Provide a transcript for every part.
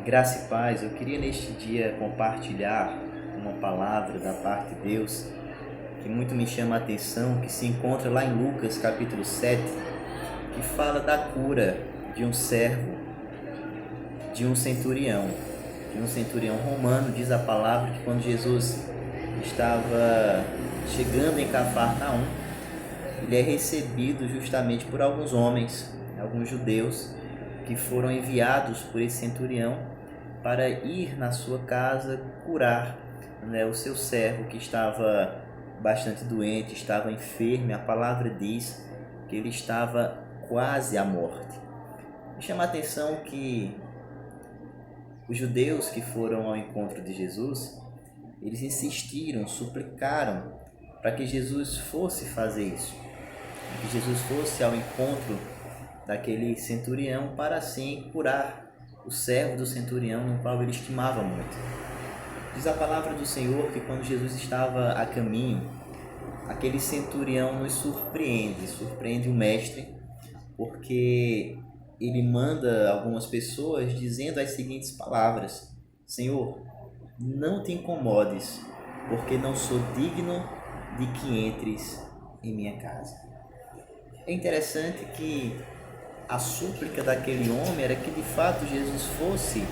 Graça e paz, eu queria neste dia compartilhar uma palavra da parte de Deus que muito me chama a atenção, que se encontra lá em Lucas capítulo 7, que fala da cura de um servo, de um centurião romano. Diz a palavra que quando Jesus estava chegando em Cafarnaum, ele é recebido justamente por alguns homens, alguns judeus, que foram enviados por esse centurião para ir na sua casa curar, o seu servo que estava bastante doente, estava enfermo. E a palavra diz que ele estava quase à morte. Me chama a atenção que os judeus que foram ao encontro de Jesus, eles insistiram, suplicaram para que Jesus fosse fazer isso, que Jesus fosse ao encontro daquele centurião para assim curar o servo do centurião, no qual ele estimava muito. Diz a palavra do Senhor que quando Jesus estava a caminho, aquele centurião nos surpreende o mestre, porque ele manda algumas pessoas dizendo as seguintes palavras: Senhor, não te incomodes, porque não sou digno de que entres em minha casa. É interessante que a súplica daquele homem era que de fato Jesus fosse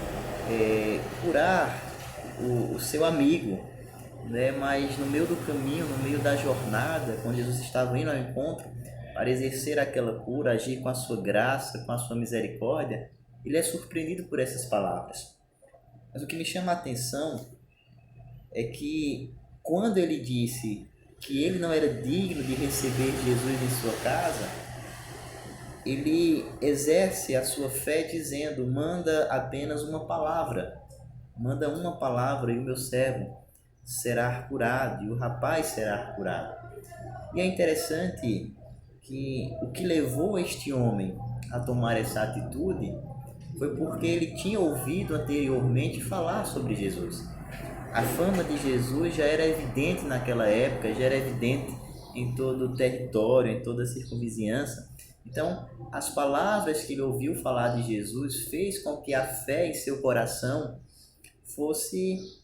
curar o seu amigo, mas no meio do caminho, no meio da jornada, quando Jesus estava indo ao encontro para exercer aquela cura, agir com a sua graça, com a sua misericórdia, ele é surpreendido por essas palavras. Mas o que me chama a atenção é que quando ele disse que ele não era digno de receber Jesus em sua casa, ele exerce a sua fé dizendo: manda apenas uma palavra, manda uma palavra e o meu servo será curado, e o rapaz será curado. E é interessante que o que levou este homem a tomar essa atitude foi porque ele tinha ouvido anteriormente falar sobre Jesus. A fama de Jesus já era evidente naquela época, já era evidente em todo o território, em toda a circunvizinhança. Então, as palavras que ele ouviu falar de Jesus fez com que a fé em seu coração fosse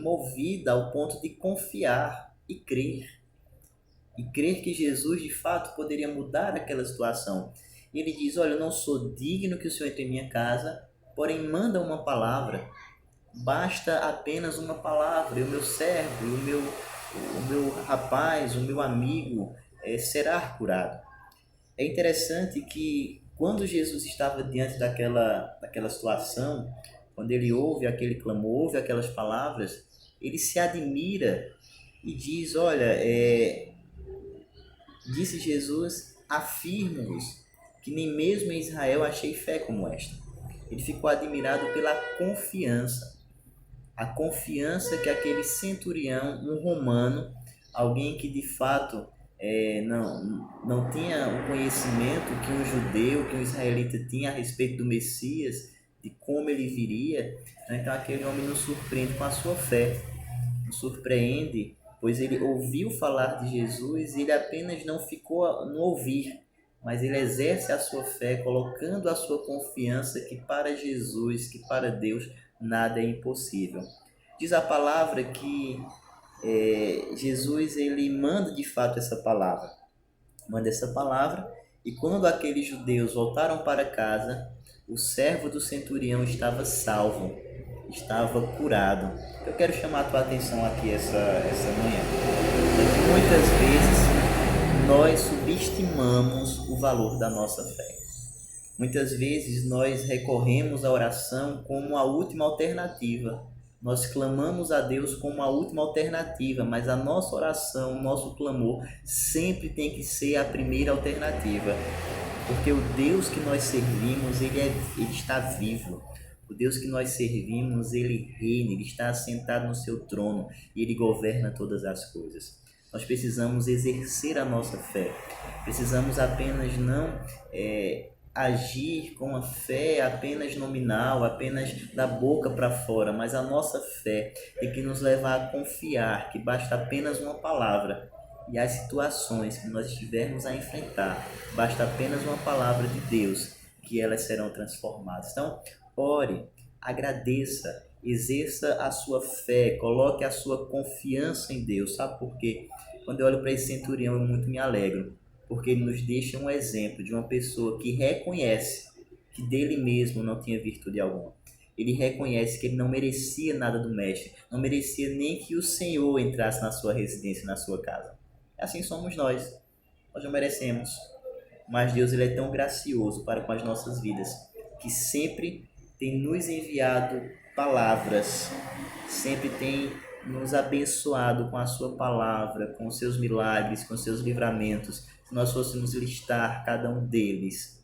movida ao ponto de confiar e crer que Jesus de fato poderia mudar aquela situação. E ele diz: olha, eu não sou digno que o Senhor entre em minha casa, porém manda uma palavra, basta apenas uma palavra, e o meu servo, o meu rapaz, o meu amigo será curado. É interessante que quando Jesus estava diante daquela situação, quando ele ouve aquele clamor, ouve aquelas palavras, ele se admira e diz: olha, disse Jesus, afirmo-vos que nem mesmo em Israel achei fé como esta. Ele ficou admirado pela confiança, a confiança que aquele centurião, um romano, alguém que de fato não tinha o conhecimento que um judeu, que um israelita tinha a respeito do Messias, de como ele viria. Então aquele homem nos surpreende com a sua fé, nos surpreende, pois ele ouviu falar de Jesus e ele apenas não ficou no ouvir, mas ele exerce a sua fé, colocando a sua confiança que para Jesus, que para Deus, nada é impossível. Diz a palavra que Jesus ele manda de fato essa palavra, e quando aqueles judeus voltaram para casa, o servo do centurião estava salvo, estava curado. Eu quero chamar a tua atenção aqui essa manhã. Muitas vezes nós subestimamos o valor da nossa fé. Muitas vezes nós recorremos à oração como a última alternativa. Nós clamamos a Deus como a última alternativa, mas a nossa oração, o nosso clamor sempre tem que ser a primeira alternativa. Porque o Deus que nós servimos, ele está vivo. O Deus que nós servimos, ele reina, ele está assentado no seu trono e ele governa todas as coisas. Nós precisamos exercer a nossa fé. Precisamos apenas não agir com a fé apenas nominal, apenas da boca para fora, mas a nossa fé tem que nos levar a confiar que basta apenas uma palavra, e as situações que nós estivermos a enfrentar, basta apenas uma palavra de Deus, que elas serão transformadas. Então, ore, agradeça, exerça a sua fé, coloque a sua confiança em Deus. Sabe por quê? Quando eu olho para esse centurião, eu muito me alegro, porque ele nos deixa um exemplo de uma pessoa que reconhece que dele mesmo não tinha virtude alguma. Ele reconhece que ele não merecia nada do mestre, não merecia nem que o Senhor entrasse na sua residência, na sua casa. Assim somos nós. Nós não merecemos, mas Deus ele é tão gracioso para com as nossas vidas, que sempre tem nos enviado palavras, sempre tem nos abençoado com a sua palavra, com os seus milagres, com os seus livramentos. Se nós fôssemos listar cada um deles,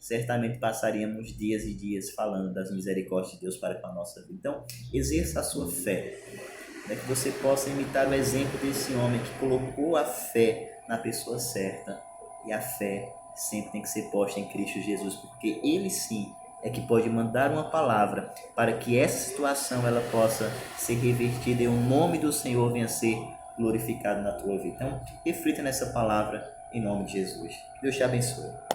certamente passaríamos dias e dias falando das misericórdias de Deus para com a nossa vida. Então, exerça a sua fé, né? Que você possa imitar o exemplo desse homem que colocou a fé na pessoa certa. E a fé sempre tem que ser posta em Cristo Jesus, porque Ele sim é que pode mandar uma palavra para que essa situação ela possa ser revertida e o nome do Senhor venha a ser glorificado na tua vida. Então, reflita nessa palavra em nome de Jesus. Deus te abençoe.